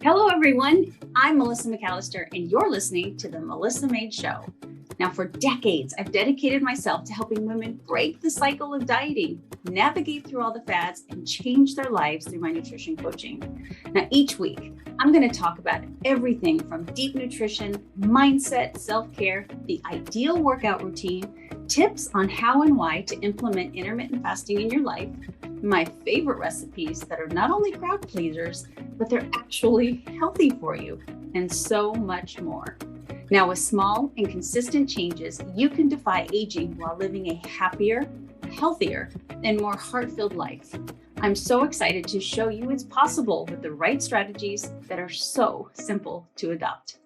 Hello, everyone. I'm Melissa McAllister, and you're listening to The Melissa Made Show. Now, for decades, I've dedicated myself to helping women break the cycle of dieting, navigate through all the fads, and change their lives through my nutrition coaching. Now, each week, I'm going to talk about everything from deep nutrition, mindset, self-care, the ideal workout routine, tips on how and why to implement intermittent fasting in your life, my favorite recipes that are not only crowd pleasers, but they're actually healthy for you, and so much more. Now, with small and consistent changes, you can defy aging while living a happier, healthier, and more heart-filled life. I'm so excited to show you it's possible with the right strategies that are so simple to adopt.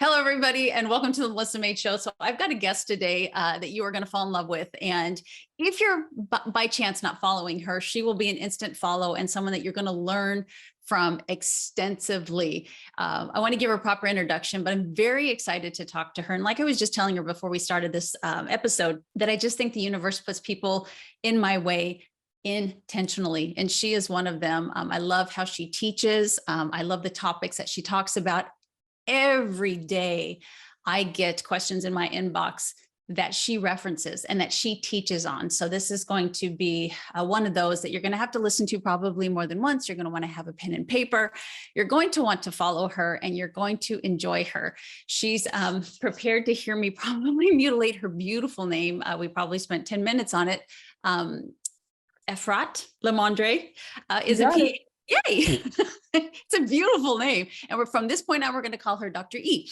Hello, everybody, and welcome to the Melissa Made Show. So I've got a guest today that you are going to fall in love with. And if you're by chance not following her, she will be an instant follow and someone that you're going to learn from extensively. I want to give her a proper introduction, but I'm very excited to talk to her. And like I was just telling her before we started this episode, that I just think the universe puts people in my way intentionally. And she is one of them. I love how she teaches. I love the topics that she talks about. Every day I get questions in my inbox that she references and that she teaches on. So this is going to be one of those that you're going to have to listen to probably more than once. You're going to want to have a pen and paper. You're going to want to follow her and you're going to enjoy her. She's prepared to hear me probably mutilate her beautiful name. We probably spent 10 minutes on it. Efrat Lamandre is a PhD. Yay. It's a beautiful name. And from this point on, we're going to call her Dr. E.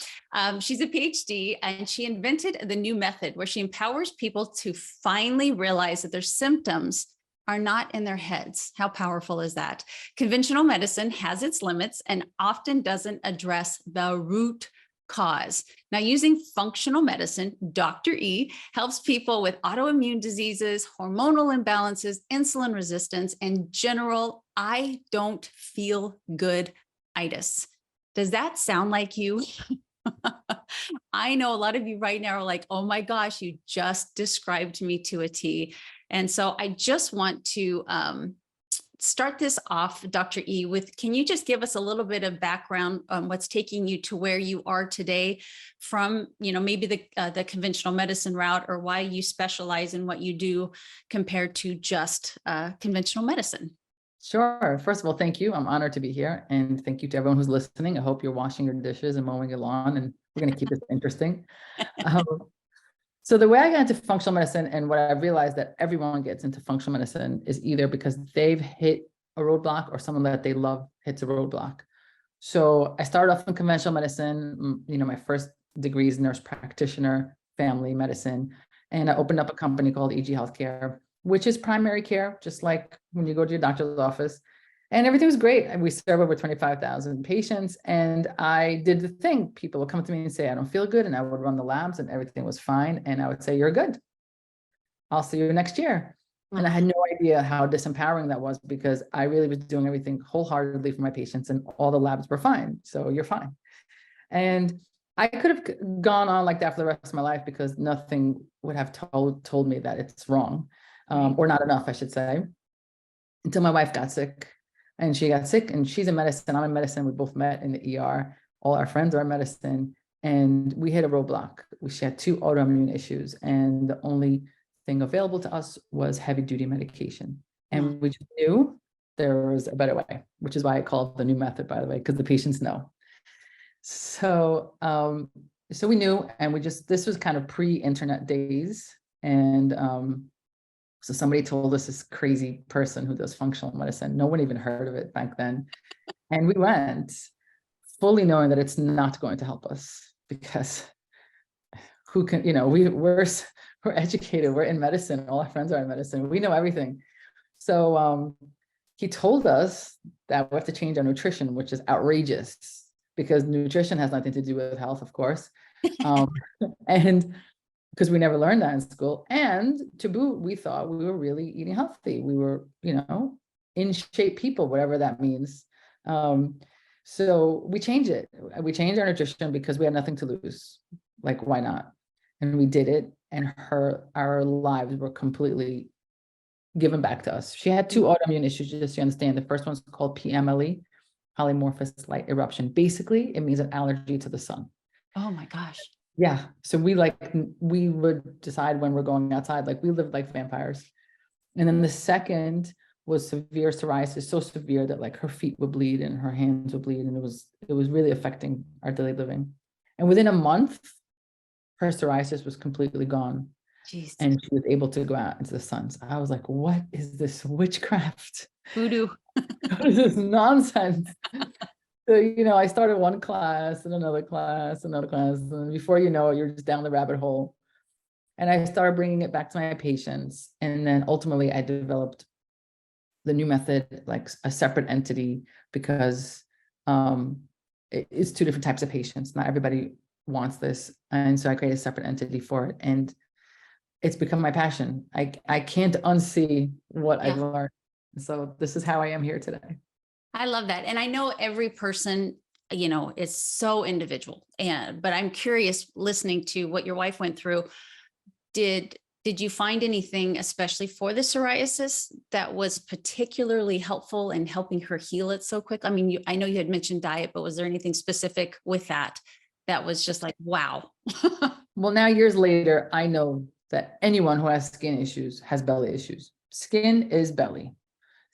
She's a PhD and she invented the new method where she empowers people to finally realize that their symptoms are not in their heads. How powerful is that? Conventional medicine has its limits and often doesn't address the root cause. Now, using functional medicine, Dr. E helps people with autoimmune diseases, hormonal imbalances, insulin resistance, and general I don't feel good-itis. Does that sound like you? I know a lot of you right now are like, oh my gosh, you just described me to a T. And so I just want to start this off, Dr. E, with, can you just give us a little bit of background on what's taking you to where you are today from, maybe the conventional medicine route, or why you specialize in what you do compared to just conventional medicine? Sure. First of all, thank you. I'm honored to be here. And thank you to everyone who's listening. I hope you're washing your dishes and mowing your lawn, and we're going to keep this interesting. So the way I got into functional medicine, and what I realized that everyone gets into functional medicine, is either because they've hit a roadblock or someone that they love hits a roadblock. So I started off in conventional medicine. My first degree is nurse practitioner, family medicine. And I opened up a company called EG Healthcare, which is primary care, just like when you go to your doctor's office. And everything was great. And we serve over 25,000 patients. And I did the thing. People would come to me and say, I don't feel good. And I would run the labs and everything was fine. And I would say, you're good. I'll see you next year. And I had no idea how disempowering that was, because I really was doing everything wholeheartedly for my patients and all the labs were fine. So you're fine. And I could have gone on like that for the rest of my life, because nothing would have told me that it's wrong, or not enough, I should say, until my wife got sick. And she got sick, and she's in medicine. I'm in medicine. We both met in the ER. All our friends are in medicine. And we hit a roadblock. She had 2 autoimmune issues. And the only thing available to us was heavy duty medication. And we just knew there was a better way, which is why I call it the new method, by the way, because the patients know. So, so we knew, and this was kind of pre-internet days. And so somebody told us, this crazy person who does functional medicine, no one even heard of it back then. And we went fully knowing that it's not going to help us, because who can, we're educated, we're in medicine, all our friends are in medicine, we know everything. So he told us that we have to change our nutrition, which is outrageous, because nutrition has nothing to do with health, of course. And because we never learned that in school. And to boot, we thought we were really eating healthy. We were, in shape people, whatever that means. So we changed it. We changed our nutrition because we had nothing to lose. Like, why not? And we did it. And our lives were completely given back to us. She had 2 autoimmune issues, just so you understand. The first one's called PMLE, polymorphous light eruption. Basically, it means an allergy to the sun. Oh my gosh. Yeah. So we would decide when we're going outside, like we lived like vampires. And then the second was severe psoriasis, so severe that like her feet would bleed and her hands would bleed. And it was really affecting our daily living. And within a month, her psoriasis was completely gone. Jeez. And she was able to go out into the sun. So I was like, what is this witchcraft? Voodoo. What is this nonsense? So, I started one class and another class, and before you know it, you're just down the rabbit hole. And I started bringing it back to my patients. And then ultimately I developed the new method, like a separate entity, because it's 2 different types of patients. Not everybody wants this. And so I created a separate entity for it. And it's become my passion. I can't unsee what I've learned. So this is how I am here today. I love that. And I know every person, is so individual. But I'm curious, listening to what your wife went through, did you find anything, especially for the psoriasis, that was particularly helpful in helping her heal it so quick? I mean, I know you had mentioned diet, but was there anything specific with that was just like, wow? Well, now years later, I know that anyone who has skin issues has belly issues. Skin is belly.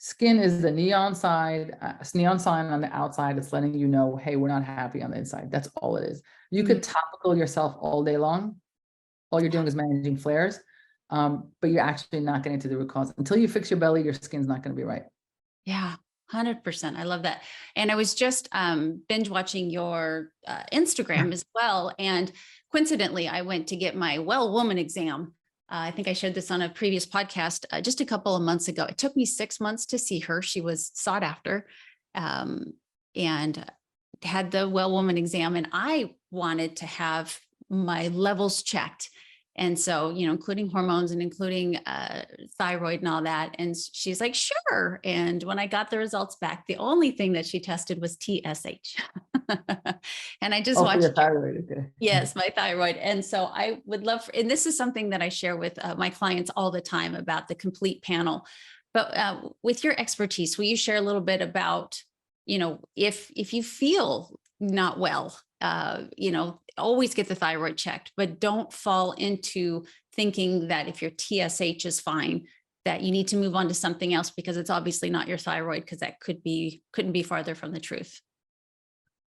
Skin is the neon sign on the outside. It's letting you know, hey, we're not happy on the inside. That's all it is. You could topical yourself all day long. All you're doing is managing flares, but you're actually not getting to the root cause. Until you fix your belly, your skin's not going to be right. Yeah, 100%. I love that. And I was just binge watching your Instagram as well. And coincidentally, I went to get my well woman exam. I think I shared this on a previous podcast just a couple of months ago. It took me 6 months to see her. She was sought after, and had the well woman exam. And I wanted to have my levels checked. And so, including hormones and including thyroid and all that. And she's like, sure. And when I got the results back, the only thing that she tested was TSH. And I just watched. Your thyroid, okay. Yes, my thyroid. And so I would love, and this is something that I share with my clients all the time about the complete panel. But with your expertise, will you share a little bit about, if you feel not well, always get the thyroid checked, but don't fall into thinking that if your TSH is fine, that you need to move on to something else because it's obviously not your thyroid, because that couldn't be farther from the truth.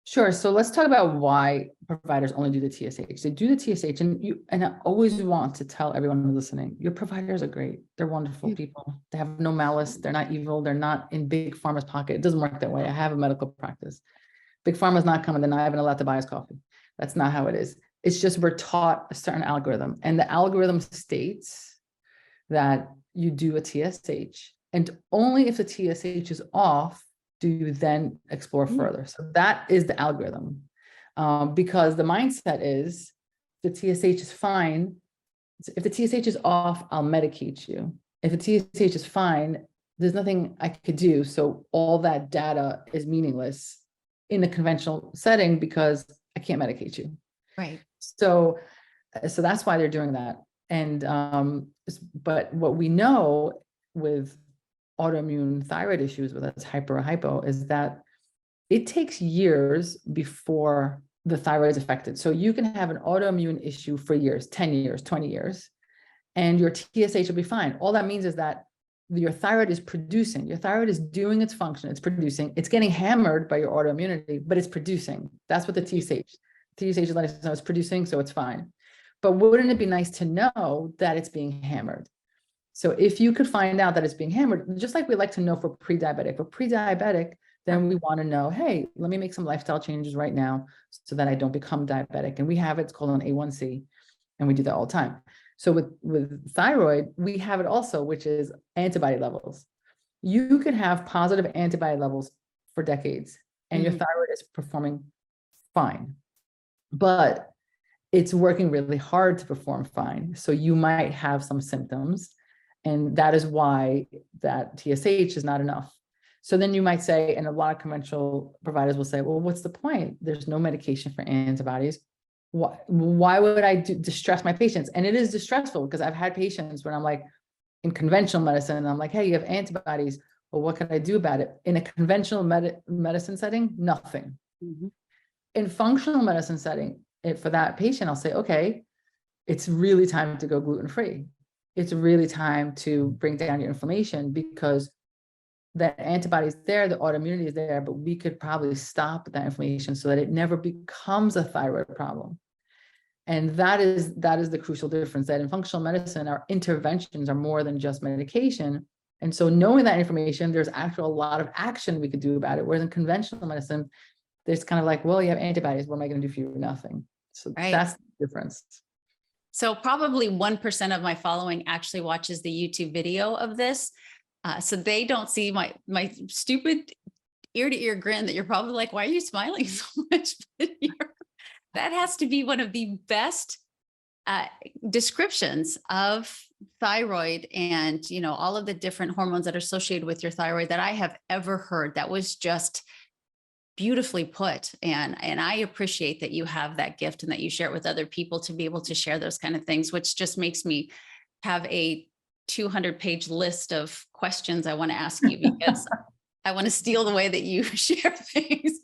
Sure. So let's talk about why providers only do the TSH. They do the TSH, and I always want to tell everyone who's listening, your providers are great. They're wonderful people. They have no malice. They're not evil. They're not in big pharma's pocket. It doesn't work that way. I have a medical practice. Big pharma's not coming. They're not even allowed to buy us coffee. That's not how it is. It's just we're taught a certain algorithm, and the algorithm states that you do a TSH, and only if the TSH is off do you then explore further. So that is the algorithm, because the mindset is the TSH is fine. If the TSH is off, I'll medicate you. If the TSH is fine, there's nothing I could do. So all that data is meaningless in a conventional setting because I can't medicate you. Right. So that's why they're doing that. And but what we know with autoimmune thyroid issues, whether it's hyper or hypo, is that it takes years before the thyroid is affected. So you can have an autoimmune issue for years, 10 years, 20 years, and your TSH will be fine. All that means is that your thyroid is producing, your thyroid is doing its function, it's producing, it's getting hammered by your autoimmunity, but it's producing. That's what the TSH is letting us know it's producing, so it's fine. But wouldn't it be nice to know that it's being hammered? So if you could find out that it's being hammered, just like we like to know for pre-diabetic. For pre-diabetic, then we want to know, hey, let me make some lifestyle changes right now so that I don't become diabetic. And we have it, it's called an A1C, and we do that all the time. So with thyroid, we have it also, which is antibody levels. You can have positive antibody levels for decades, and your thyroid is performing fine, but it's working really hard to perform fine. So you might have some symptoms. And that is why that TSH is not enough. So then you might say, and a lot of conventional providers will say, well, what's the point? There's no medication for antibodies. Why would I distress my patients? And it is distressful because I've had patients when I'm like in conventional medicine and I'm like, hey, you have antibodies. Well, what can I do about it? In a conventional medicine setting, nothing. Mm-hmm. In functional medicine setting, for that patient, I'll say, okay, it's really time to go gluten-free. It's really time to bring down your inflammation because that antibody is there, the autoimmunity is there, but we could probably stop that inflammation so that it never becomes a thyroid problem. And that is the crucial difference, that in functional medicine, our interventions are more than just medication. And so knowing that information, there's actually a lot of action we could do about it. Whereas in conventional medicine, there's kind of like, well, you have antibodies, what am I going to do for you? Nothing. So that's the difference. So probably 1% of my following actually watches the YouTube video of this. So they don't see my stupid ear-to-ear grin that you're probably like, why are you smiling so much? That has to be one of the best descriptions of thyroid and, you know, all of the different hormones that are associated with your thyroid that I have ever heard. That was just beautifully put. And I appreciate that you have that gift and that you share it with other people to be able to share those kind of things, which just makes me have a 200-page list of questions I want to ask you because I want to steal the way that you share things.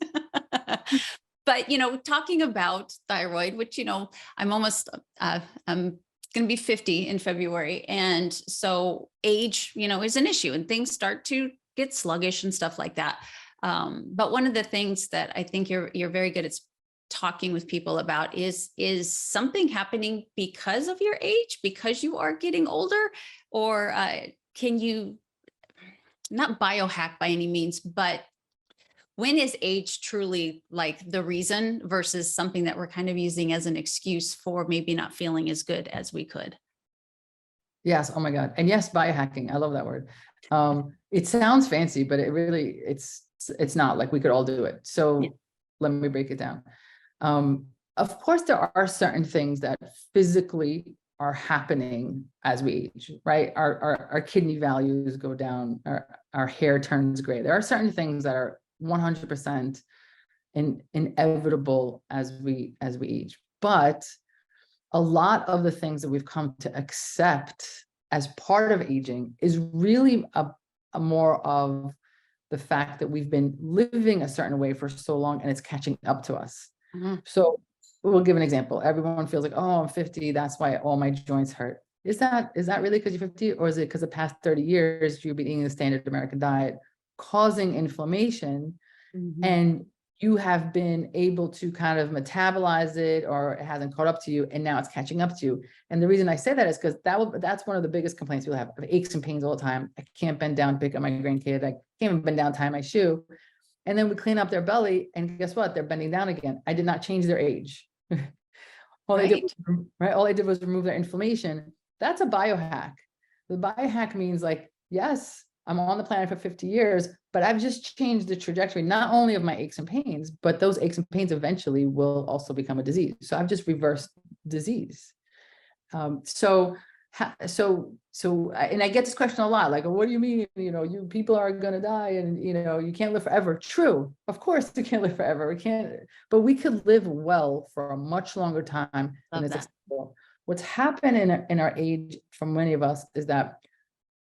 But, you know, talking about thyroid, which, you know, I'm almost, I'm going to be 50 in February. And so age, you know, is an issue and things start to get sluggish and stuff like that. But one of the things that I think you're very good at talking with people about is something happening because of your age, because you are getting older, or can you not biohack by any means, but when is age truly like the reason versus something that we're kind of using as an excuse for maybe not feeling as good as we could? Yes. Oh my God. And yes, biohacking. I love that word. It sounds fancy, but it really, it's not. Like we could all do it. So yeah. Let me break it down. Of course, there are certain things that physically are happening as we age, right? Our kidney values go down, our hair turns gray. There are certain things that are 100% inevitable as we age. But a lot of the things that we've come to accept as part of aging is really a more of the fact that we've been living a certain way for so long and it's catching up to us. Mm-hmm. So we'll give an example. Everyone feels like, oh, I'm 50. That's why all my joints hurt. Is that really because you're 50? Or is it because the past 30 years you've been eating the standard American diet, causing inflammation, mm-hmm. and you have been able to kind of metabolize it, or it hasn't caught up to you, and now it's catching up to you. And the reason I say that is because that's one of the biggest complaints people have, of aches and pains all the time. I can't bend down, pick up my grandkid. I can't even bend down, tie my shoe. And then we clean up their belly, and guess what? They're bending down again. I did not change their age. All I did was remove their inflammation. That's a biohack. The biohack means like, yes, I'm on the planet for 50 years, but I've just changed the trajectory, not only of my aches and pains, but those aches and pains eventually will also become a disease. So I've just reversed disease. And I get this question a lot, like, what do you mean, you know, you people are going to die and, you know, you can't live forever. True. Of course you can't live forever. We can't, but we could live well for a much longer time than it's acceptable. What's happened in our age for many of us is that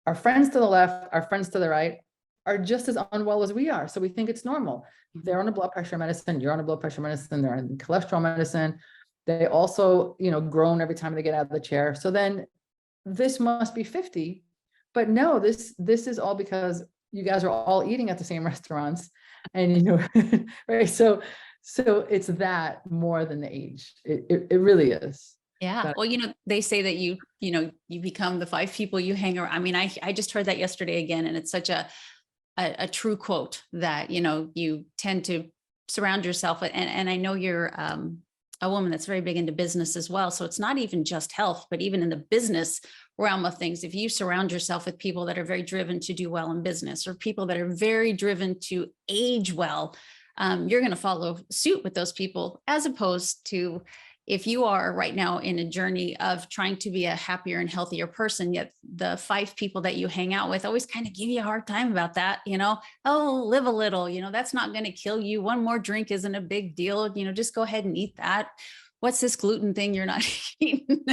our friends to the left, our friends to the right are just as unwell as we are. So we think it's normal. They're on a blood pressure medicine, you're on a blood pressure medicine, they're on cholesterol medicine. They also, you know, groan every time they get out of the chair. So then this must be 50, but no, this is all because you guys are all eating at the same restaurants, and, you know, right. So it's that more than the age. It really is. Yeah. Well, you know, they say that you become the 5 people you hang around. I mean, I just heard that yesterday again, and it's such a true quote that, you know, you tend to surround yourself with, and I know you're a woman that's very big into business as well. So it's not even just health, but even in the business realm of things, if you surround yourself with people that are very driven to do well in business, or people that are very driven to age well, you're going to follow suit with those people, as opposed to, if you are right now in a journey of trying to be a happier and healthier person, yet the 5 people that you hang out with always kind of give you a hard time about that, oh, live a little, that's not going to kill you. One more drink isn't a big deal. Just go ahead and eat that. What's this gluten thing you're not eating?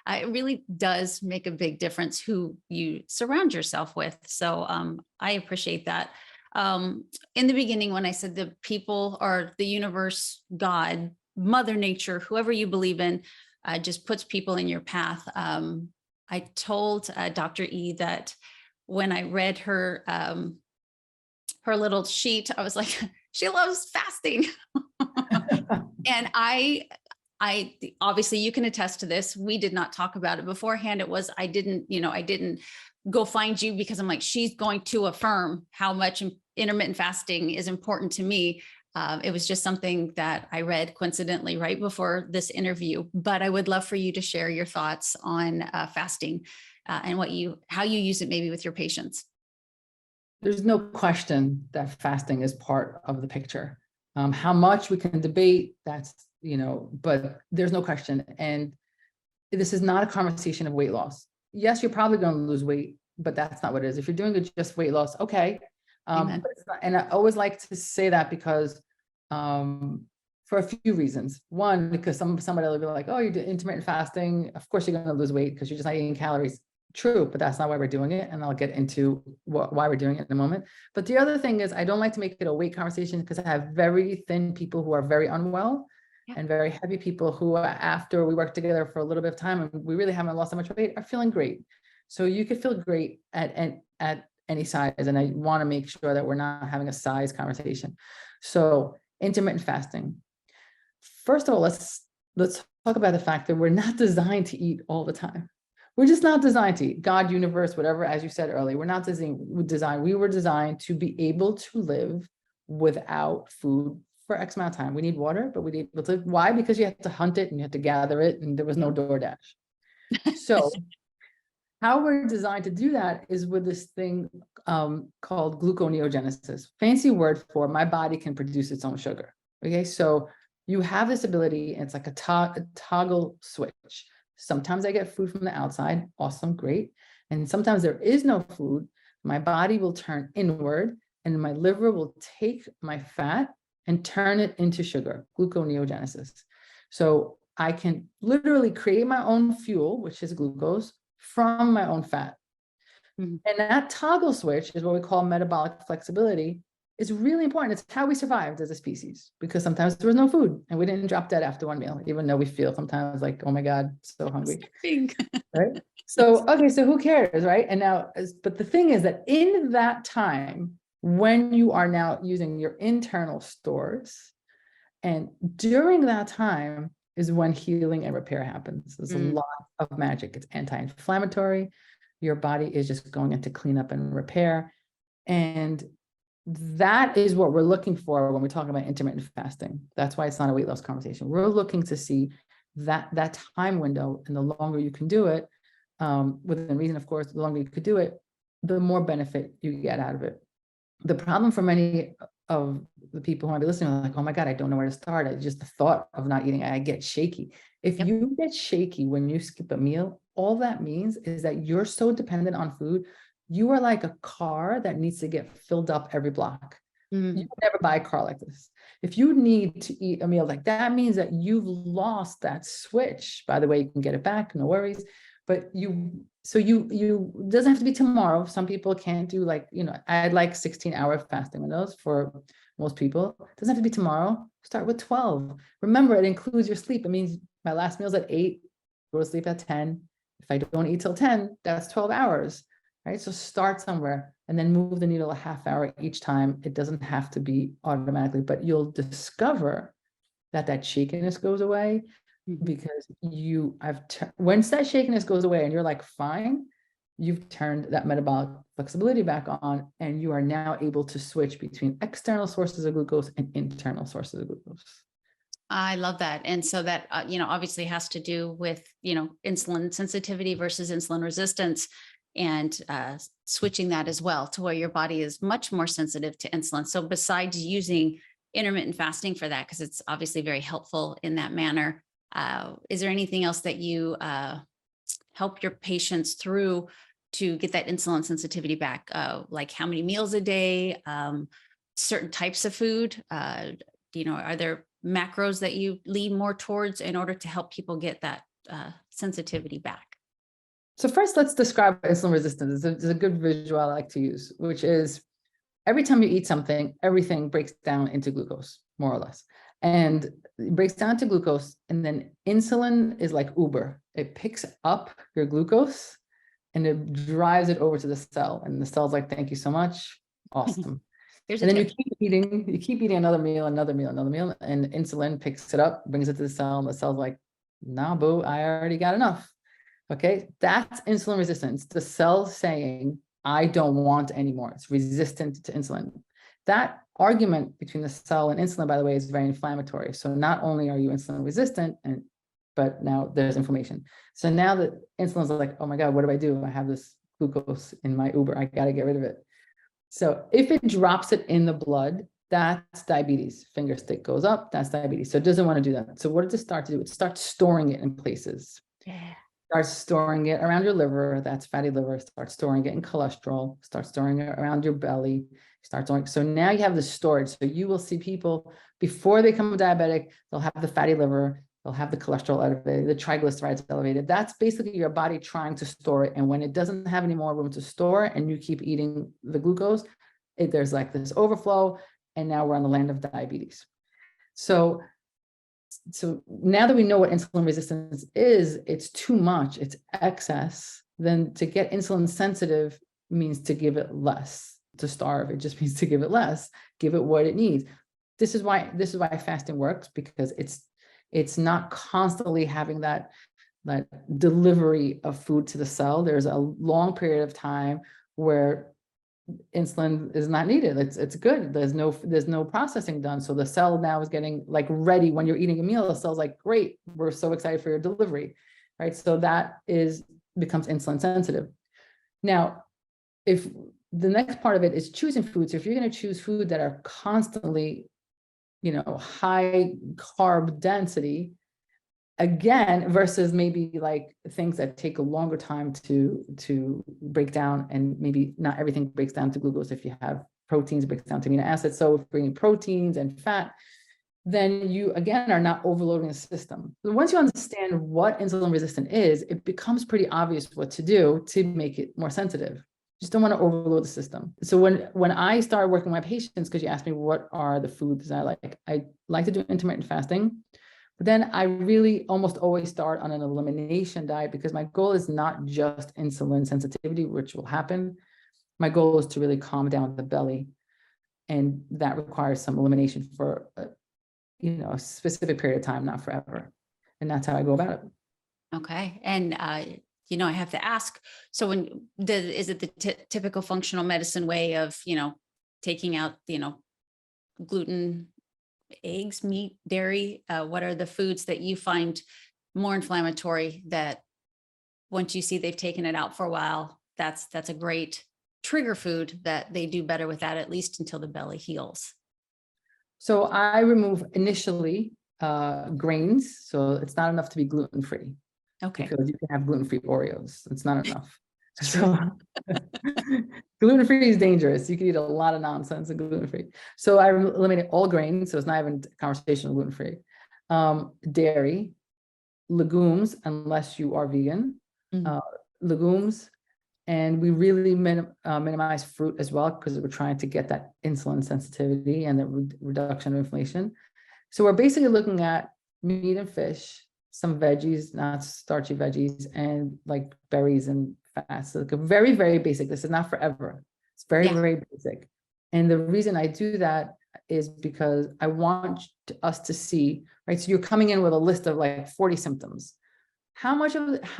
It really does make a big difference who you surround yourself with. So I appreciate that. In the beginning, when I said the people or the universe, God, Mother Nature, whoever you believe in, just puts people in your path. I told Dr. E that when I read her little sheet, I was like, she loves fasting. And I obviously you can attest to this. We did not talk about it beforehand. It was, I didn't go find you because I'm like, she's going to affirm how much intermittent fasting is important to me. It was just something that I read coincidentally right before this interview, but I would love for you to share your thoughts on fasting and how you use it maybe with your patients. There's no question that fasting is part of the picture. How much we can debate, but there's no question. And this is not a conversation of weight loss. Yes, you're probably going to lose weight, but that's not what it is. If you're doing just weight loss, okay. But it's not, and I always like to say that because for a few reasons. One, because somebody will be like, oh, you're doing intermittent fasting. Of course, you're going to lose weight because you're just not eating calories. True, but that's not why we're doing it. And I'll get into why we're doing it in a moment. But the other thing is I don't like to make it a weight conversation because I have very thin people who are very unwell and very heavy people who, after we work together for a little bit of time and we really haven't lost that much weight, are feeling great. So you could feel great at any size. And I want to make sure that we're not having a size conversation. So intermittent fasting. First of all, let's talk about the fact that we're not designed to eat all the time. We're just not designed to eat. God, universe, whatever, as you said earlier, we're not designed. We were designed to be able to live without food for X amount of time. We need water, but we need to live. Why? Because you have to hunt it and you have to gather it, and there was no DoorDash. So how we're designed to do that is with this thing called gluconeogenesis. Fancy word for my body can produce its own sugar. Okay, so you have this ability, and it's like a toggle switch. Sometimes I get food from the outside. Awesome, great. And sometimes there is no food. My body will turn inward and my liver will take my fat and turn it into sugar, gluconeogenesis. So I can literally create my own fuel, which is glucose, from my own fat. And that toggle switch is what we call metabolic flexibility. It's really important. It's how we survived as a species, because sometimes there was no food and we didn't drop dead after one meal, even though we feel sometimes like, oh my God, so hungry. Right? So, okay, so who cares, right? And now, but the thing is that in that time, when you are now using your internal stores, and during that time is when healing and repair happens. There's a lot of magic. It's anti-inflammatory. Your body is just going into cleanup and repair. And that is what we're looking for when we talk about intermittent fasting. That's why it's not a weight loss conversation. We're looking to see that time window, and the longer you can do it, within reason, of course, the longer you could do it, the more benefit you get out of it. The problem for many of the people who might be listening are like, oh my God, I don't know where to start. I just the thought of not eating, I get shaky. If you get shaky when you skip a meal, all that means is that you're so dependent on food. You are like a car that needs to get filled up every block. You can never buy a car like this. If you need to eat a meal like that, means that you've lost that switch. By the way, you can get it back, no worries. But you doesn't have to be tomorrow. Some people can't do I'd like 16-hour fasting windows for most people. It doesn't have to be tomorrow. Start with 12. Remember, it includes your sleep. It means my last meal's at 8, go to sleep at 10. If I don't eat till 10, that's 12 hours. Right? So start somewhere and then move the needle a half hour each time. It doesn't have to be automatically, but you'll discover that shakiness goes away, because once that shakiness goes away and you're like, fine, you've turned that metabolic flexibility back on, and you are now able to switch between external sources of glucose and internal sources of glucose. I love that. And so that, obviously has to do with, insulin sensitivity versus insulin resistance, and switching that as well to where your body is much more sensitive to insulin. So besides using intermittent fasting for that, because it's obviously very helpful in that manner, Is there anything else that you help your patients through to get that insulin sensitivity back? Like how many meals a day, certain types of food? Are there macros that you lean more towards in order to help people get that sensitivity back? So first, let's describe insulin resistance. It's a good visual I like to use, which is every time you eat something, everything breaks down into glucose, more or less. And it breaks down to glucose, and then insulin is like Uber. It picks up your glucose and it drives it over to the cell. And the cell's like, thank you so much. Awesome. And then you keep eating another meal, another meal, another meal, and insulin picks it up, brings it to the cell, and the cell's like, nah, boo, I already got enough. Okay, that's insulin resistance. The cell saying, I don't want anymore. It's resistant to insulin. That argument between the cell and insulin, by the way, is very inflammatory. So not only are you insulin resistant, but now there's inflammation. So now that insulin's like, oh my God, what do? I have this glucose in my Uber. I got to get rid of it. So if it drops it in the blood, that's diabetes. Finger stick goes up, that's diabetes. So it doesn't want to do that. So what does it start to do? It starts storing it in places. Yeah. Starts storing it around your liver, that's fatty liver, starts storing it in cholesterol, starts storing it around your belly, starts storing. So now you have the storage. So you will see people before they become diabetic, they'll have the fatty liver, they'll have the cholesterol elevated, the triglycerides elevated. That's basically your body trying to store it. And when it doesn't have any more room to store and you keep eating the glucose, there's like this overflow. And now we're on the land of diabetes. So now that we know what insulin resistance is, it's too much, it's excess. Then to get insulin sensitive means to give it less. To starve, it just means to give it less, give it what it needs. This is why fasting works, because it's not constantly having that delivery of food to the cell. There's a long period of time where insulin is not needed. It's good. There's no processing done. So the cell now is getting like ready. When you're eating a meal, the cell's like, great, we're so excited for your delivery, right? So that becomes insulin sensitive. Now, if the next part of it is choosing foods, if you're going to choose food that are constantly, high carb density, again, versus maybe like things that take a longer time to break down, and maybe not everything breaks down to glucose. If you have proteins, it breaks down to amino acids. So if you're bringing proteins and fat, then you again are not overloading the system. So once you understand what insulin resistant is, it becomes pretty obvious what to do to make it more sensitive. Just don't want to overload the system. So when I started working with my patients, because you asked me what are the foods I like to do intermittent fasting. But then I really almost always start on an elimination diet, because my goal is not just insulin sensitivity, which will happen. My goal is to really calm down the belly. And that requires some elimination for a specific period of time, not forever. And that's how I go about it. Okay. And, I have to ask, so is it the typical functional medicine way of, taking out, gluten, eggs, meat, dairy? What are the foods that you find more inflammatory that once you see they've taken it out for a while, that's a great trigger food that they do better with that, at least until the belly heals? So I remove initially grains. So it's not enough to be gluten-free. Okay. Because you can have gluten-free Oreos. It's not enough. So gluten-free is dangerous. You can eat a lot of nonsense and gluten-free. So I eliminated all grains. So it's not even a conversation of gluten-free. Dairy, legumes, unless you are vegan, legumes. And we really minimize fruit as well, because we're trying to get that insulin sensitivity and the reduction of inflammation. So we're basically looking at meat and fish, some veggies, not starchy veggies, and like berries and fats. So like very, very basic. This is not forever. It's very, very basic. And the reason I do that is because I want us to see, right? So you're coming in with a list of like 40 symptoms. How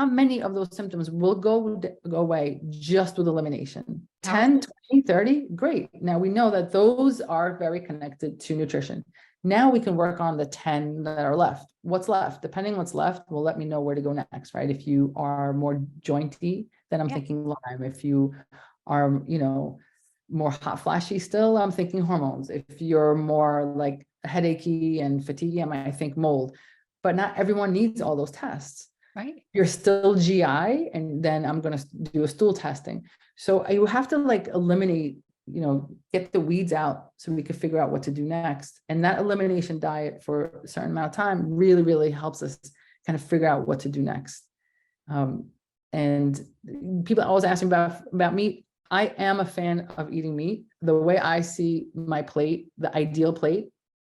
many of those symptoms will go away just with elimination? 10, 20, 30? Great. Now we know that those are very connected to nutrition. Now we can work on the 10 that are left. What's left? Depending on what's left will let me know where to go next, right? If you are more jointy, then I'm thinking Lyme. If you are, more hot flashy still, I'm thinking hormones. If you're more like headachy and fatiguey, I might think mold. but not everyone needs all those tests. Right. You're still GI, and then I'm going to do a stool testing. So you have to like eliminate, get the weeds out so we could figure out what to do next. And that elimination diet for a certain amount of time really, really helps us kind of figure out what to do next. And people always ask me about meat. I am a fan of eating meat. The way I see my plate, the ideal plate,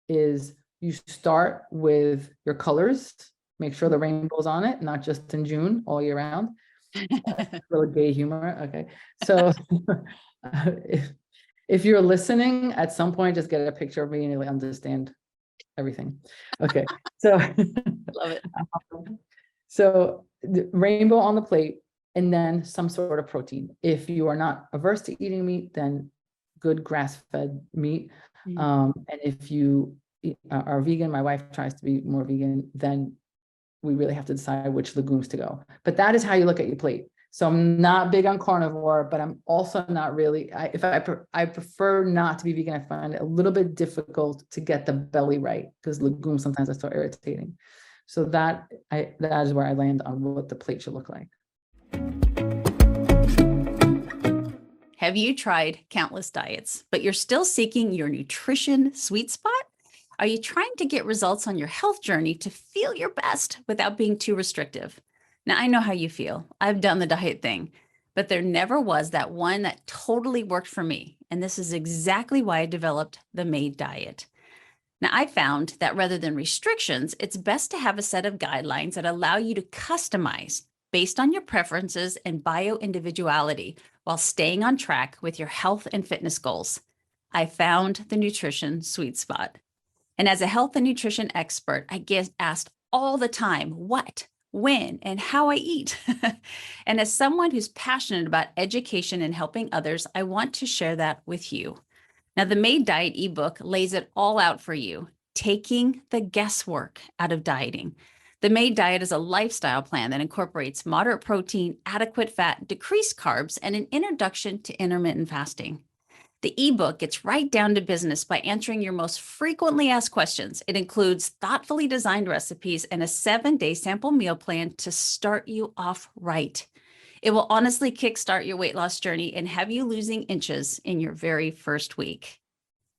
is you start with your colors, make sure the rainbow's on it, not just in June, all year round. A little gay humor. Okay. So if you're listening, at some point, just get a picture of me and you'll understand everything. Okay. So Love it. So the rainbow on the plate, and then some sort of protein. If you are not averse to eating meat, then good grass-fed meat. And if you are vegan, my wife tries to be more vegan, then we really have to decide which legumes to go. But that is how you look at your plate. So I'm not big on carnivore, but I'm also not really, I prefer not to be vegan. I find it a little bit difficult to get the belly right because legumes sometimes are so irritating. So that is where I land on what the plate should look like. Have you tried countless diets, but you're still seeking your nutrition sweet spot? Are you trying to get results on your health journey to feel your best without being too restrictive? Now, I know how you feel. I've done the diet thing, but there never was that one that totally worked for me. And this is exactly why I developed the MAID diet. Now, I found that rather than restrictions, it's best to have a set of guidelines that allow you to customize based on your preferences and bio-individuality while staying on track with your health and fitness goals. I found the nutrition sweet spot. And as a health and nutrition expert, I get asked all the time what, when, and how I eat. And as someone who's passionate about education and helping others, I want to share that with you. Now, the MAID Diet ebook lays it all out for you, taking the guesswork out of dieting. The MAID Diet is a lifestyle plan that incorporates moderate protein, adequate fat, decreased carbs, and an introduction to intermittent fasting. The ebook gets right down to business by answering your most frequently asked questions. It includes thoughtfully designed recipes and a 7-day sample meal plan to start you off right. It will honestly kickstart your weight loss journey and have you losing inches in your very first week.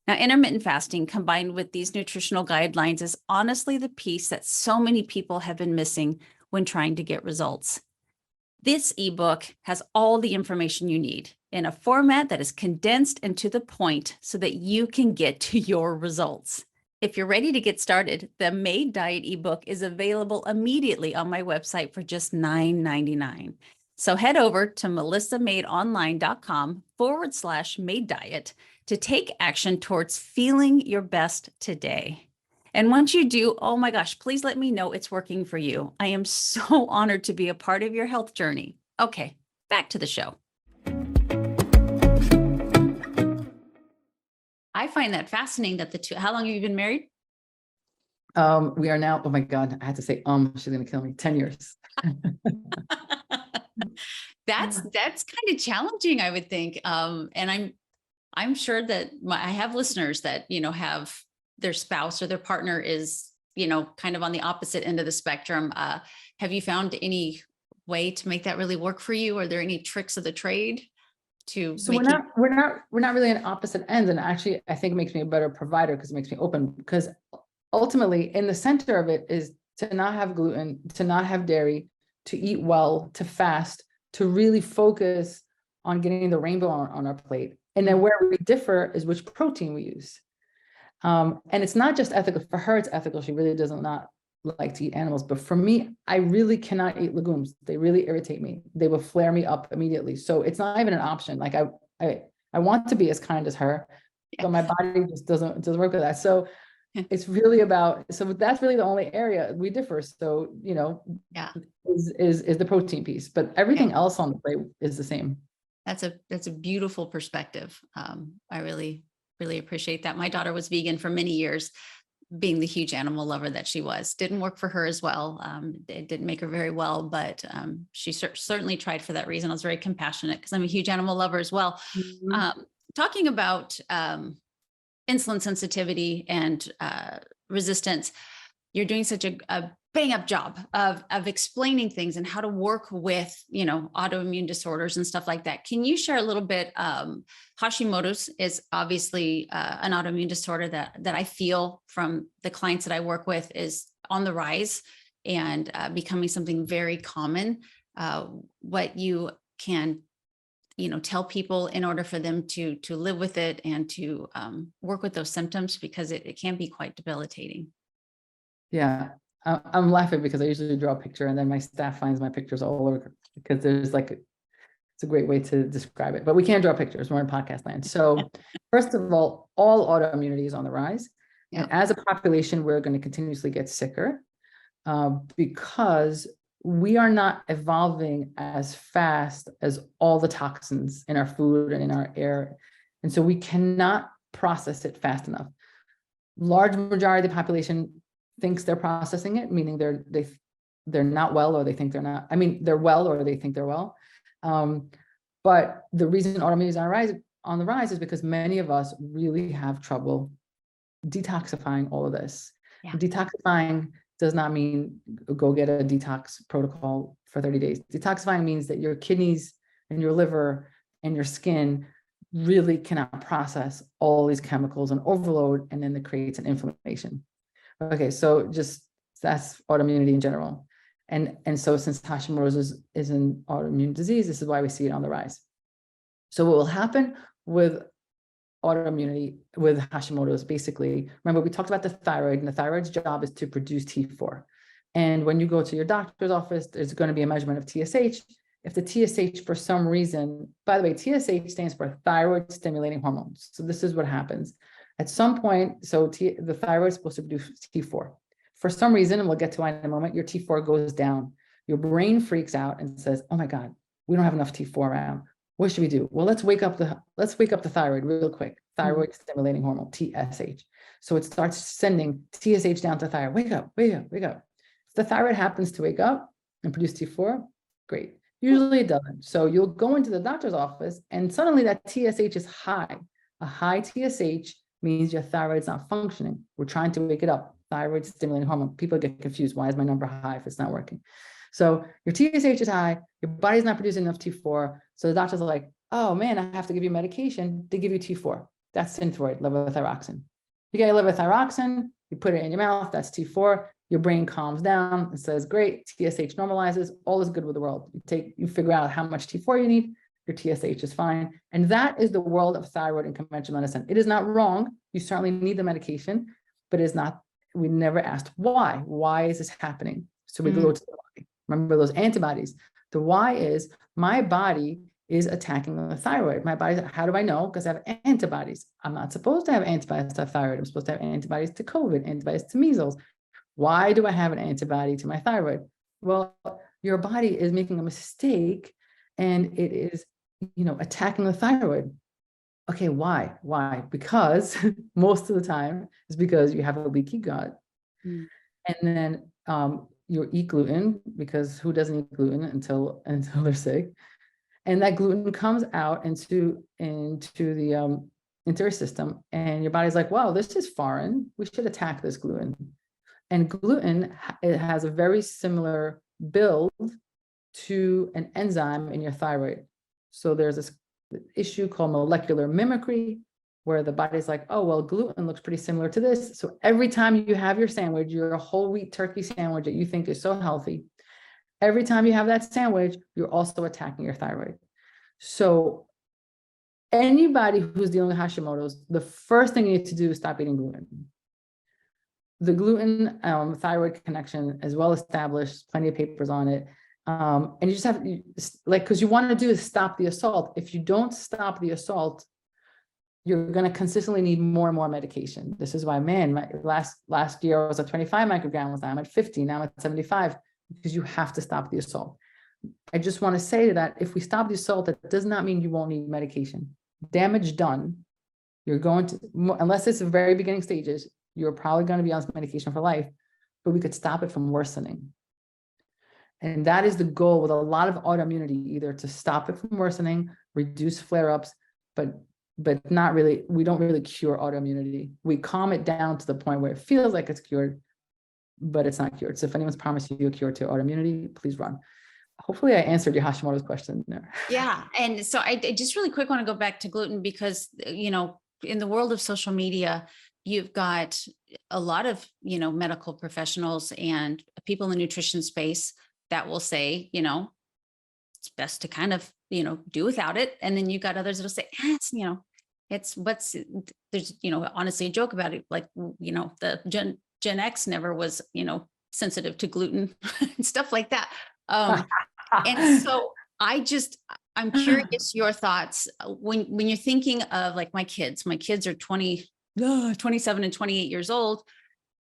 Now, intermittent fasting combined with these nutritional guidelines is honestly the piece that so many people have been missing when trying to get results. This ebook has all the information you need in a format that is condensed and to the point so that you can get to your results. If you're ready to get started, the MAID Diet ebook is available immediately on my website for just $9.99. So head over to melissamaidonline.com/MAID Diet to take action towards feeling your best today. And once you do, oh my gosh, please let me know it's working for you. I am so honored to be a part of your health journey. Okay, back to the show. I find that fascinating that the two, how long have you been married? We are now, oh my God, I had to say, she's going to kill me, 10 years. That's kind of challenging, I would think. And I'm sure that I have listeners that, have their spouse or their partner is, kind of on the opposite end of the spectrum. Have you found any way to make that really work for you? Are there any tricks of the trade to So make we're not really on opposite ends. And actually, I think it makes me a better provider because it makes me open, because ultimately in the center of it is to not have gluten, to not have dairy, to eat well, to fast, to really focus on getting the rainbow on our plate. And then where we differ is which protein we use. And it's not just ethical. For her, it's ethical. She really does not like to eat animals. But for me, I really cannot eat legumes. They really irritate me. They will flare me up immediately. So it's not even an option. Like I want to be as kind as her, but my body just doesn't work with that. So it's really about, so that's really the only area we differ. So, is the protein piece, but everything else on the plate is the same. That's a beautiful perspective. I really, really appreciate that. My daughter was vegan for many years, being the huge animal lover that she was. Didn't work for her as well. It didn't make her very well, but she certainly tried for that reason. I was very compassionate because I'm a huge animal lover as well. Mm-hmm. Talking about insulin sensitivity and resistance, you're doing such a bang up job of explaining things and how to work with, autoimmune disorders and stuff like that. Can you share a little bit? Hashimoto's is obviously an autoimmune disorder that I feel from the clients that I work with is on the rise and becoming something very common. What you can tell people in order for them to live with it and to work with those symptoms, because it can be quite debilitating. Yeah, I'm laughing because I usually draw a picture and then my staff finds my pictures all over, because there's it's a great way to describe it, but we can't draw pictures. We're in podcast land. So first of all autoimmunity is on the rise. Yeah. And as a population, we're going to continuously get sicker because we are not evolving as fast as all the toxins in our food and in our air. And so we cannot process it fast enough. Large majority of the population thinks they're processing it, meaning they're not well, or they think they're not. I mean, they're well, or they think they're well. But the reason autoimmunity is on the rise is because many of us really have trouble detoxifying all of this. Yeah. Detoxifying does not mean go get a detox protocol for 30 days. Detoxifying means that your kidneys and your liver and your skin really cannot process all these chemicals and overload, and then it creates an inflammation. Okay, so that's autoimmunity in general. And so since Hashimoto's is an autoimmune disease, this is why we see it on the rise. So what will happen with autoimmunity with Hashimoto's, basically, remember we talked about the thyroid, and the thyroid's job is to produce T4. And when you go to your doctor's office, there's going to be a measurement of TSH. If the TSH, for some reason, by the way, TSH stands for thyroid stimulating hormones. So this is what happens. At some point, the thyroid is supposed to produce T4. For some reason, and we'll get to it in a moment, your T4 goes down. Your brain freaks out and says, oh my God, we don't have enough T4 around. What should we do? Well, let's wake up the thyroid real quick. Thyroid stimulating hormone, TSH. So it starts sending TSH down to the thyroid. Wake up, wake up, wake up. If the thyroid happens to wake up and produce T4, great. Usually it doesn't. So you'll go into the doctor's office and suddenly that TSH is high. A high TSH means your thyroid's not functioning. We're trying to wake it up. Thyroid stimulating hormone. People get confused. Why is my number high if it's not working? So your TSH is high, your body's not producing enough T4. So the doctors are like, oh man, I have to give you medication to give you T4. That's Synthroid, levothyroxine. You get levothyroxine, you put it in your mouth, that's T4. Your brain calms down and says, great, TSH normalizes, all is good with the world. You figure out how much T4 you need, your TSH is fine. And that is the world of thyroid and conventional medicine. It is not wrong. You certainly need the medication, but it is not, we never asked why. Why is this happening? So we go to the why. Remember those antibodies. The why is my body is attacking the thyroid. My body, how do I know? Because I have antibodies. I'm not supposed to have antibodies to thyroid. I'm supposed to have antibodies to COVID, antibodies to measles. Why do I have an antibody to my thyroid? Well, your body is making a mistake and it is, attacking the thyroid. Okay, why? Why? Because most of the time it's because you have a leaky gut. And then you eat gluten, because who doesn't eat gluten until they're sick? And that gluten comes out into your system, and your body's like, wow, this is foreign. We should attack this gluten. And gluten, it has a very similar build to an enzyme in your thyroid. So there's this issue called molecular mimicry, where the body's like, oh, well, gluten looks pretty similar to this. So every time you have your sandwich, your whole wheat turkey sandwich that you think is so healthy, every time you have that sandwich, you're also attacking your thyroid. So anybody who's dealing with Hashimoto's, the first thing you need to do is stop eating gluten. The gluten thyroid connection is well established, plenty of papers on it. And you just have, because you want to do is stop the assault. If you don't stop the assault, you're going to consistently need more and more medication. This is why, my last year I was at 25 micrograms. Now I'm at 50. Now I'm at 75, because you have to stop the assault. I just want to say that if we stop the assault, that does not mean you won't need medication. Damage done. You're going to, unless it's the very beginning stages, you're probably going to be on medication for life, but we could stop it from worsening. And that is the goal with a lot of autoimmunity, either to stop it from worsening, reduce flare-ups, but not really, we don't really cure autoimmunity. We calm it down to the point where it feels like it's cured, but it's not cured. So if anyone's promised you a cure to autoimmunity, please run. Hopefully I answered your Hashimoto's question there. Yeah. And so I just really quick want to go back to gluten because, in the world of social media, you've got a lot of, medical professionals and people in the nutrition space that will say, it's best to kind of, do without it. And then you've got others that'll say, it's what's there's, honestly a joke about it. Like, the Gen X never was, sensitive to gluten and stuff like that. And so I'm curious your thoughts when you're thinking of like my kids are 27 and 28 years old.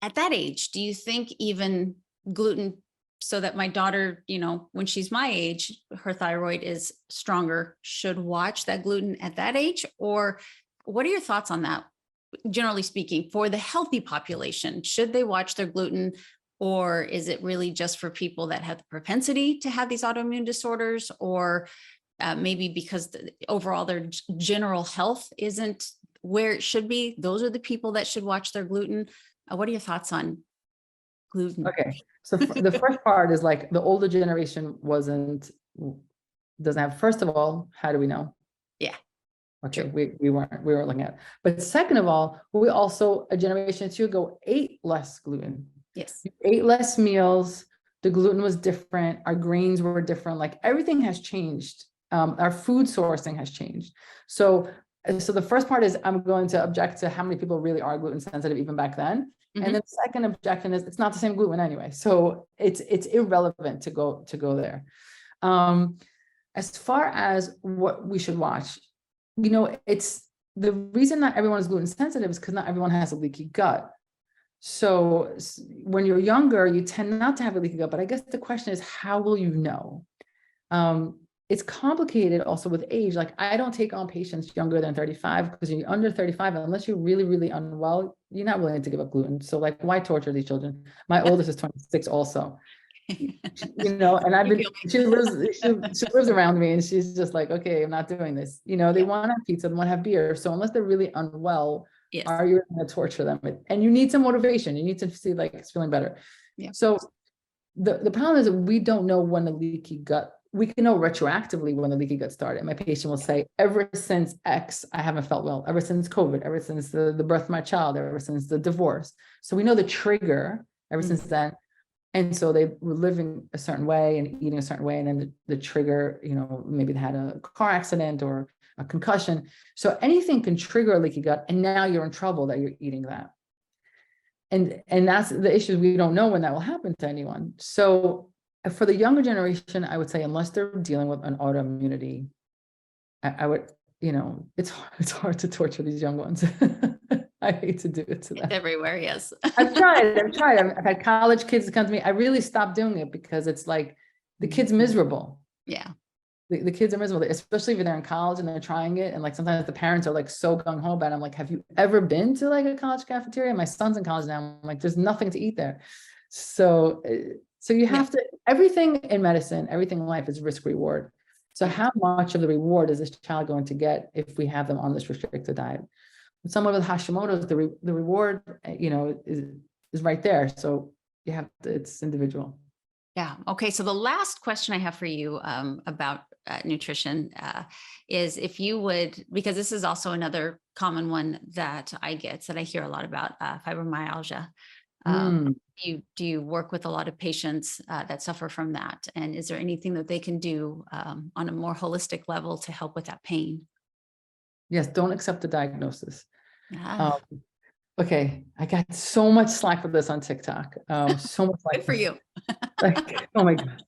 At that age, do you think even gluten, so that my daughter, when she's my age, her thyroid is stronger, should watch that gluten at that age? Or what are your thoughts on that? Generally speaking, for the healthy population, should they watch their gluten? Or is it really just for people that have the propensity to have these autoimmune disorders, or maybe because overall their general health isn't where it should be? Those are the people that should watch their gluten. What are your thoughts on gluten? Okay. So the first part is like the older generation doesn't have, first of all, how do we know? Yeah. Okay. We weren't looking at it. But second of all, we also, a generation or two ago, ate less gluten. Yes. We ate less meals. The gluten was different. Our grains were different. Like everything has changed. Our food sourcing has changed. So the first part is I'm going to object to how many people really are gluten sensitive even back then. Mm-hmm. And then the second objection is it's not the same gluten anyway. So it's irrelevant to go there. As far as what we should watch, it's the reason not everyone is gluten sensitive is because not everyone has a leaky gut. So when you're younger, you tend not to have a leaky gut, but I guess the question is, how will you know? It's complicated also with age. Like I don't take on patients younger than 35 because you're under 35, unless you're really, really unwell, you're not willing to give up gluten. So like, why torture these children? My oldest is 26 also, and I've been, she lives around me and she's just like, okay, I'm not doing this. They want to have pizza, they want to have beer. So unless they're really unwell, yes, are you going to torture them? And you need some motivation. You need to see like it's feeling better. Yeah. So the problem is that we don't know when the leaky gut, we can know retroactively when the leaky gut started. My patient will say, ever since X, I haven't felt well, ever since COVID, ever since the birth of my child, ever since the divorce. So we know the trigger ever since then. And so they were living a certain way and eating a certain way. And then the trigger, maybe they had a car accident or a concussion. So anything can trigger a leaky gut. And now you're in trouble that you're eating that. And that's the issue. We don't know when that will happen to anyone. So for the younger generation, I would say, unless they're dealing with an autoimmunity, I would, it's hard to torture these young ones. I hate to do it to them. It's everywhere, yes. I've tried. I've had college kids come to me. I really stopped doing it because it's like the kid's miserable. Yeah. The kids are miserable, especially if they're in college and they're trying it. And like sometimes the parents are like so gung ho about it. I'm like, have you ever been to like a college cafeteria? My son's in college now. I'm like, there's nothing to eat there. So you have to, everything in medicine, everything in life is risk reward. So how much of the reward is this child going to get if we have them on this restricted diet? Someone with Hashimoto's, the reward, is right there. So you have to, it's individual. Yeah. Okay. So the last question I have for you about nutrition is if you would, because this is also another common one that I get, that I hear a lot about, fibromyalgia. Do you work with a lot of patients that suffer from that? And is there anything that they can do on a more holistic level to help with that pain? Yes. Don't accept the diagnosis. Okay. I got so much slack for this on TikTok. So much slack. Good for you. Like, oh my God.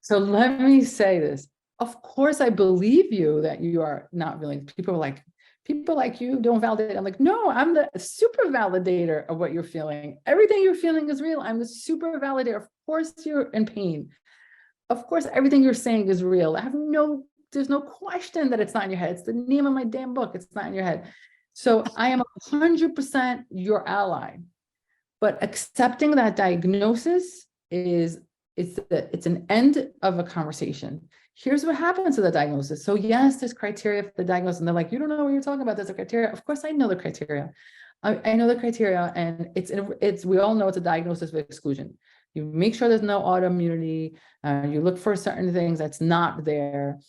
So let me say this. Of course, I believe you that you are not really, people like you don't validate. I'm like, no, I'm the super validator of what you're feeling. Everything you're feeling is real. I'm the super validator. Of course you're in pain. Of course, everything you're saying is real. There's no question that it's not in your head. It's the name of my damn book. It's not in your head. So I am 100% your ally, but accepting that diagnosis it's an end of a conversation. Here's what happens to the diagnosis. So yes, there's criteria for the diagnosis, and they're like, you don't know what you're talking about. There's a criteria. Of course, I know the criteria. I know the criteria, and we all know it's a diagnosis of exclusion. You make sure there's no autoimmunity, you look for certain things that's not there.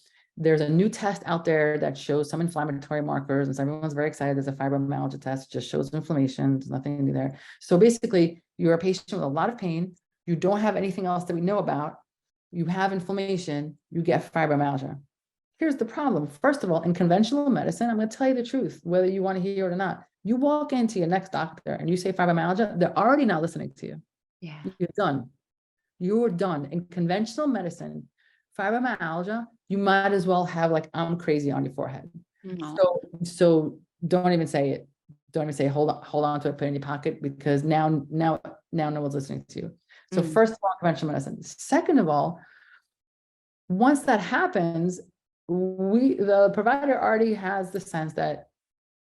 There's a new test out there that shows some inflammatory markers, and so everyone's very excited. There's a fibromyalgia test, just shows inflammation, there's nothing new there. So basically, you're a patient with a lot of pain, you don't have anything else that we know about, you have inflammation, you get fibromyalgia. Here's the problem. First of all, in conventional medicine, I'm going to tell you the truth, whether you want to hear it or not. You walk into your next doctor and you say fibromyalgia, they're already not listening to you. Yeah. You're done. You're done. In conventional medicine, fibromyalgia, you might as well have like, I'm crazy on your forehead. No. So don't even say it. Don't even say, hold on to it, put it in your pocket, because now no one's listening to you. So first of all, conventional medicine. Second of all, once that happens, the provider already has the sense that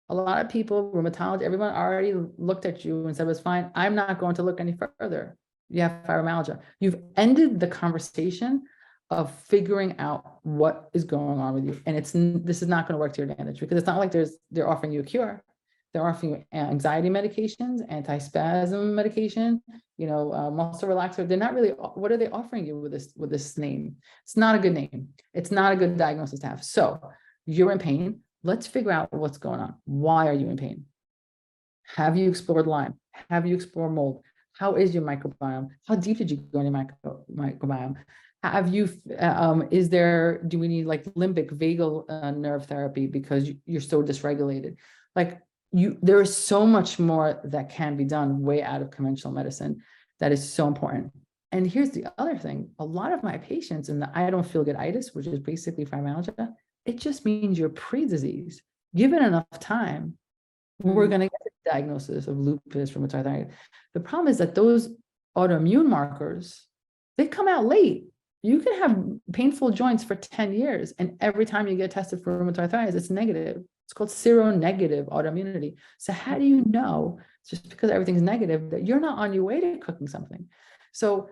a lot of people, rheumatology, everyone already looked at you and said, it's fine. I'm not going to look any further. You have fibromyalgia. You've ended the conversation of figuring out what is going on with you. And this is not going to work to your advantage, because it's not like they're offering you a cure. They're offering you anxiety medications, antispasm medication, muscle relaxer. They're not really, what are they offering you with this name? It's not a good name. It's not a good diagnosis to have. So you're in pain. Let's figure out what's going on. Why are you in pain? Have you explored Lyme? Have you explored mold? How is your microbiome? How deep did you go in your microbiome? Have you, do we need like limbic vagal nerve therapy because you're so dysregulated? Like there is so much more that can be done way out of conventional medicine that is so important. And here's the other thing. A lot of my patients in the I don't feel good itis, which is basically fibromyalgia, it just means you're pre-disease. Given enough time, we're going to get the diagnosis of lupus, rheumatoid arthritis. The problem is that those autoimmune markers, they come out late. You can have painful joints for 10 years, and every time you get tested for rheumatoid arthritis, it's negative. It's called seronegative autoimmunity. So how do you know, just because everything's negative, that you're not on your way to cooking something? So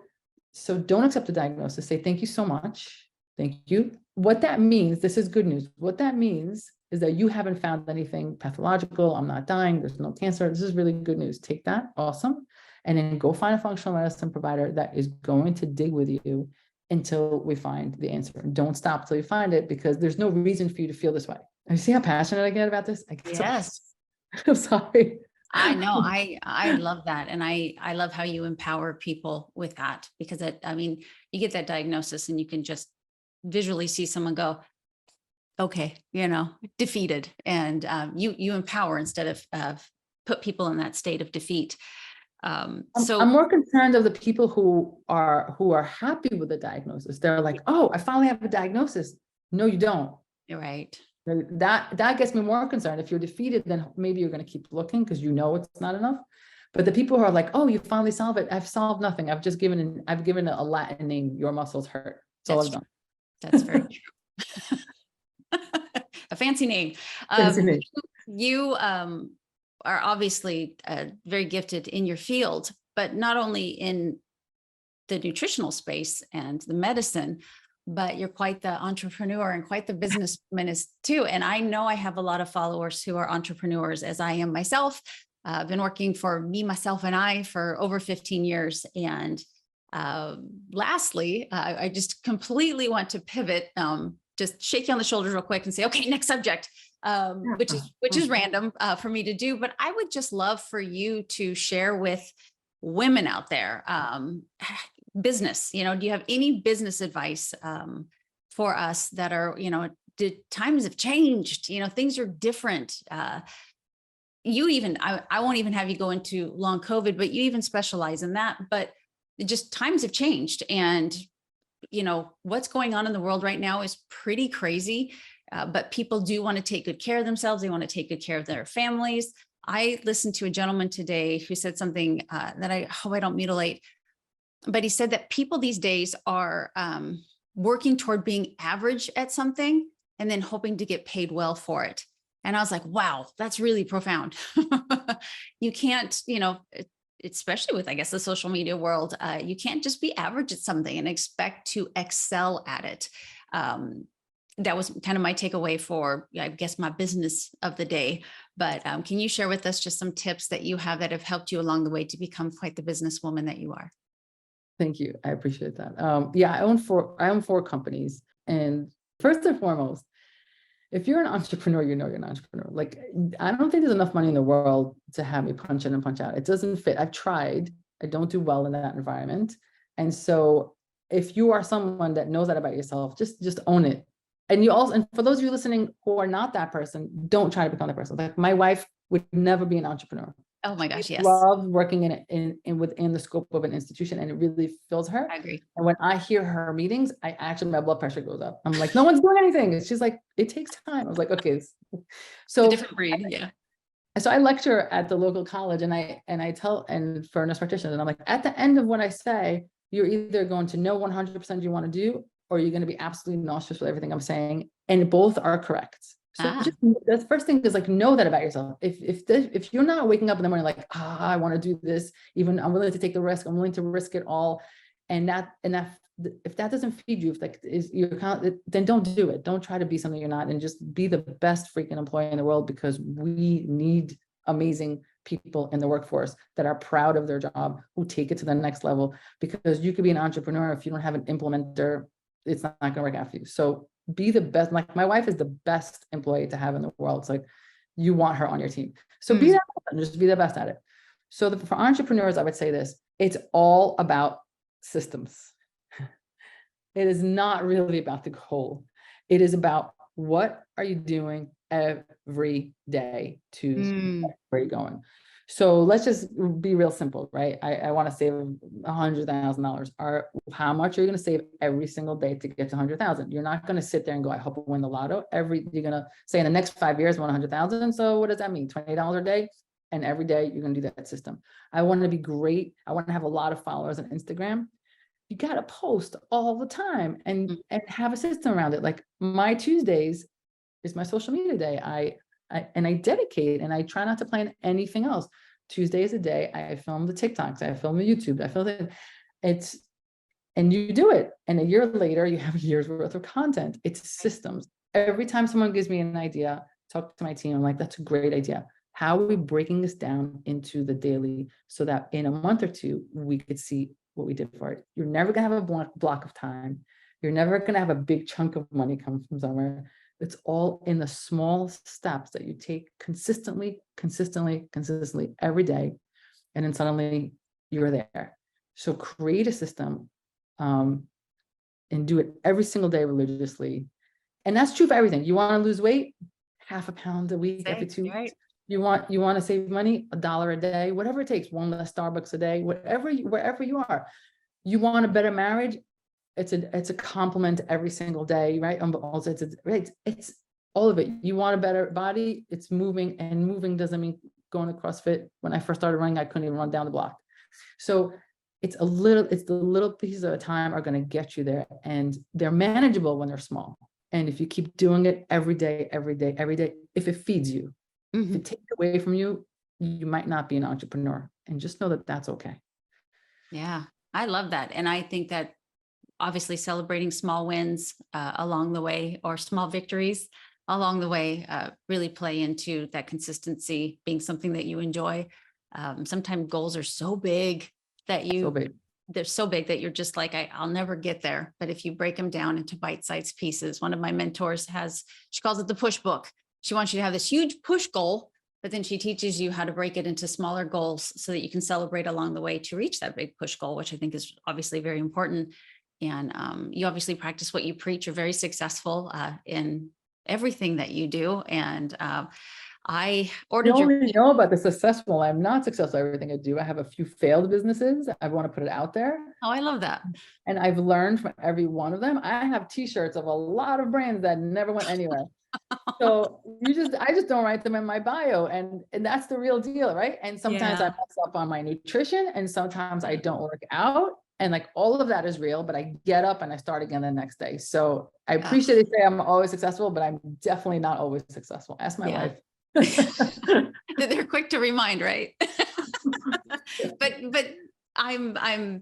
don't accept the diagnosis. Say, thank you so much. Thank you. What that means, this is good news. What that means is that you haven't found anything pathological. I'm not dying. There's no cancer. This is really good news. Take that. Awesome. And then go find a functional medicine provider that is going to dig with you until we find the answer. And don't stop till you find it, because there's no reason for you to feel this way. And you see how passionate I get about this? Yes. I'm sorry. I know. I love that. And I love how you empower people with that, because you get that diagnosis and you can just visually see someone go, okay, defeated. And you empower instead of put people in that state of defeat. So I'm more concerned of the people who are happy with the diagnosis. They're like, oh, I finally have a diagnosis. No, you don't. You're right. That gets me more concerned. If you're defeated, then maybe you're going to keep looking because it's not enough. But the people who are like, oh, you finally solved it. I've solved nothing. I've given a Latin name. Your muscles hurt. That's all I've done. That's very true. A fancy name. You are obviously very gifted in your field, but not only in the nutritional space and the medicine, but you're quite the entrepreneur and quite the businesswoman too. And I know I have a lot of followers who are entrepreneurs, as I am myself. I've been working for me, myself, and I for over 15 years. And lastly, I just completely want to pivot, just shake you on the shoulders real quick and say, okay, next subject, which is random for me to do. But I would just love for you to share with women out there, business, do you have any business advice for us that are, times have changed, things are different. I won't even have you go into long COVID, but you even specialize in that. But just times have changed, and what's going on in the world right now is pretty crazy. But people do want to take good care of themselves. They want to take good care of their families. I listened to a gentleman today who said something that I hope I don't mutilate, but he said that people these days are working toward being average at something and then hoping to get paid well for it. And I was like, wow, that's really profound. You can't, especially with, I guess, the social media world, you can't just be average at something and expect to excel at it. that was kind of my takeaway for, I guess, my business of the day. But can you share with us just some tips that you have that have helped you along the way to become quite the businesswoman that you are? Thank you. I appreciate that. Yeah, I own four companies. And first and foremost, if you're an entrepreneur, you know you're an entrepreneur. Like, I don't think there's enough money in the world to have me punch in and punch out. It doesn't fit. I've tried. I don't do well in that environment. And so if you are someone that knows that about yourself, just own it. And you also, and for those of you listening who are not that person, don't try to become that person. Like, my wife would never be an entrepreneur. Oh my gosh, yes. Loves working in within the scope of an institution, and it really fills her. I agree. And when I hear her meetings, my blood pressure goes up. I'm like, no one's doing anything. And she's like, it takes time. I was like, okay. So a different breed, yeah. So I lecture at the local college, and for nurse practitioners, and I'm like, at the end of what I say, you're either going to know 100% you want to do, or you're going to be absolutely nauseous with everything I'm saying. And both are correct. So just the first thing is, like, know that about yourself. If you're not waking up in the morning like, I want to do this, even I'm willing to take the risk, I'm willing to risk it all, and if that doesn't feed you, then don't do it. Don't try to be something you're not, and just be the best freaking employee in the world, because we need amazing people in the workforce that are proud of their job, who take it to the next level. Because you could be an entrepreneur, if you don't have an implementer, it's not going to work out for you. So be the best. Like, my wife is the best employee to have in the world. It's like, you want her on your team. So be that, just be the best at it. So for entrepreneurs, I would say this: it's all about systems. It is not really about the goal. It is about, what are you doing every day to where you're going. So let's just be real simple, right? I want to save $100,000. How much are you going to save every single day to get to 100,000? You're not going to sit there and go, I hope I win the lotto. You're going to say, in the next 5 years, I want 100,000. So what does that mean? $20 a day. And every day you're going to do that system. I want to be great. I want to have a lot of followers on Instagram. You got to post all the time and have a system around it. Like, my Tuesdays is my social media day. I dedicate, and I try not to plan anything else. Tuesday is a day I film the TikToks, I film the YouTube, I film and you do it. And a year later, you have a year's worth of content. It's systems. Every time someone gives me an idea, talk to my team, I'm like, that's a great idea. How are we breaking this down into the daily, so that in a month or two, we could see what we did for it? You're never going to have a block of time. You're never going to have a big chunk of money come from somewhere. It's all in the small steps that you take consistently every day. And then suddenly you're there. So create a system, and do it every single day religiously. And that's true for everything. You want to lose weight, 0.5 pound a week every 2 weeks. Right. You want to save money, $1 a day, whatever it takes, one less Starbucks a day, wherever you are. You want a better marriage. It's a compliment every single day, right? It's all of it. You want a better body, it's moving, and moving doesn't mean going to CrossFit. When I first started running, I couldn't even run down the block. So it's the little pieces at a time are going to get you there, and they're manageable when they're small. And if you keep doing it every day, if it feeds you, if it takes away from you, you might not be an entrepreneur, and just know that that's okay. Yeah, I love that. And I think that obviously celebrating small wins along the way, or small victories along the way, really play into that consistency being something that you enjoy. Sometimes goals are so big that they're so big that you're just like, I'll never get there. But if you break them down into bite-sized pieces, one of my mentors she calls it the push book. She wants you to have this huge push goal, but then she teaches you how to break it into smaller goals so that you can celebrate along the way to reach that big push goal, which I think is obviously very important. And you obviously practice what you preach. You're very successful in everything that you do. And I ordered you only know about the successful. I'm not successful at everything I do. I have a few failed businesses. I want to put it out there. Oh, I love that. And I've learned from every one of them. I have t-shirts of a lot of brands that never went anywhere. So I just don't write them in my bio, and that's the real deal, right? And sometimes I mess up on my nutrition, and sometimes I don't work out, and like all of that is real, but I get up and I start again the next day. So I appreciate they say I'm always successful, but I'm definitely not always successful. Ask my wife. They're quick to remind, right? But I'm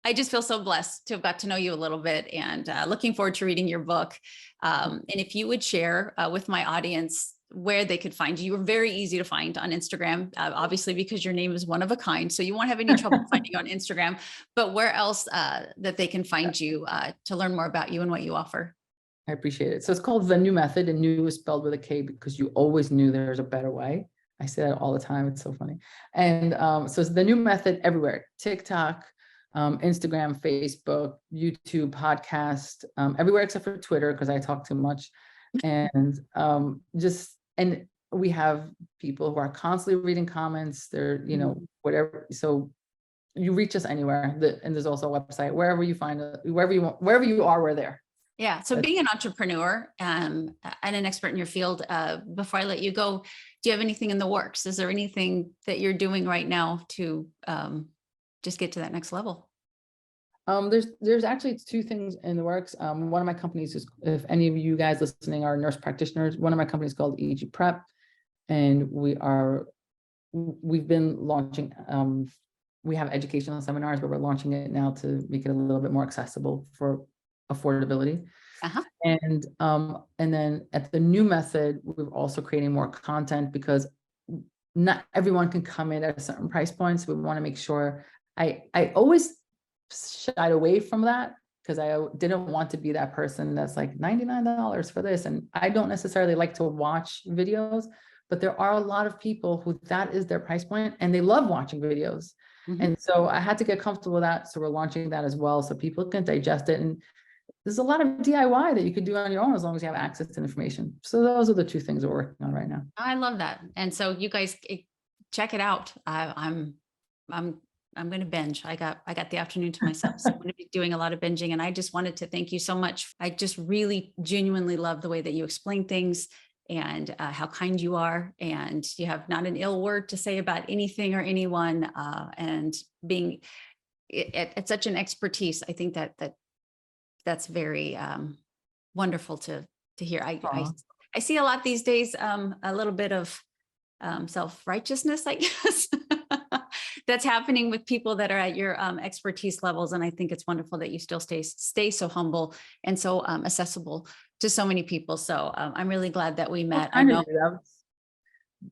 I just feel so blessed to have got to know you a little bit, and looking forward to reading your book. And if you would share with my audience where they could find you. You're very easy to find on Instagram, obviously, because your name is one of a kind. So you won't have any trouble finding you on Instagram, but where else that they can find you to learn more about you and what you offer? I appreciate it. So it's called The New Method, and new is spelled with a K because you always knew there's a better way. I say that all the time. It's so funny. And so it's The New Method everywhere: TikTok, Instagram, Facebook, YouTube, podcast, everywhere except for Twitter because I talk too much. And and we have people who are constantly reading comments. They're, whatever. So you reach us anywhere. And there's also a website, wherever you find it, wherever you are, we're there. Yeah. So being an entrepreneur and an expert in your field, before I let you go, do you have anything in the works? Is there anything that you're doing right now to just get to that next level? There's actually two things in the works. One of my companies is, if any of you guys listening are nurse practitioners, one of my companies is called EG Prep, and we've been launching, we have educational seminars, but we're launching it now to make it a little bit more accessible for affordability. And then at The New Method, we're also creating more content because not everyone can come in at a certain price point. So we want to make sure I always shied away from that because I didn't want to be that person that's like $99 for this. And I don't necessarily like to watch videos, but there are a lot of people who that is their price point and they love watching videos. And so I had to get comfortable with that. So we're launching that as well so people can digest it. And there's a lot of DIY that you can do on your own as long as you have access to information. So those are the two things we're working on right now. I love that. And so you guys check it out. I'm going to binge. I got the afternoon to myself. So I'm going to be doing a lot of binging. And I just wanted to thank you so much. I just really genuinely love the way that you explain things and how kind you are. And you have not an ill word to say about anything or anyone. And being at such an expertise, I think that's very wonderful to hear. I see a lot these days, a little bit of self-righteousness, I guess. That's happening with people that are at your expertise levels. And I think it's wonderful that you still stay so humble and so accessible to so many people. So I'm really glad that we met. I know that was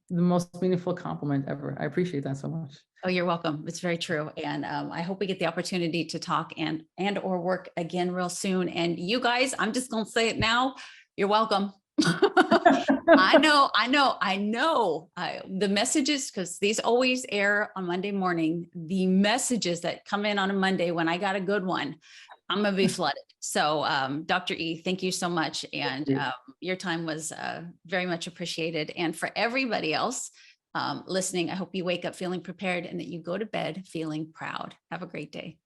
the most meaningful compliment ever. I appreciate that so much. Oh, you're welcome. It's very true. And I hope we get the opportunity to talk and or work again real soon. And you guys, I'm just going to say it now. You're welcome. I know. The messages, because these always air on Monday morning, the messages that come in on a Monday when I got a good one, I'm going to be flooded. So Dr. E, thank you so much. And your time was very much appreciated. And for everybody else listening, I hope you wake up feeling prepared and that you go to bed feeling proud. Have a great day.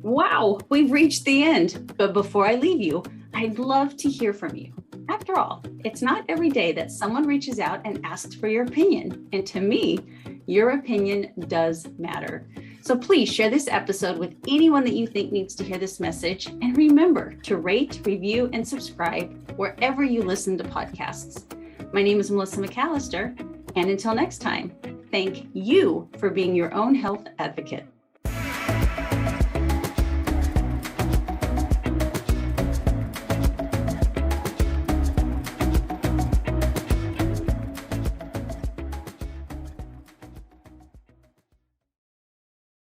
Wow, we've reached the end. But before I leave you, I'd love to hear from you. After all, it's not every day that someone reaches out and asks for your opinion. And to me, your opinion does matter. So please share this episode with anyone that you think needs to hear this message. And remember to rate, review, and subscribe wherever you listen to podcasts. My name is Melissa McAllister. And until next time, thank you for being your own health advocate.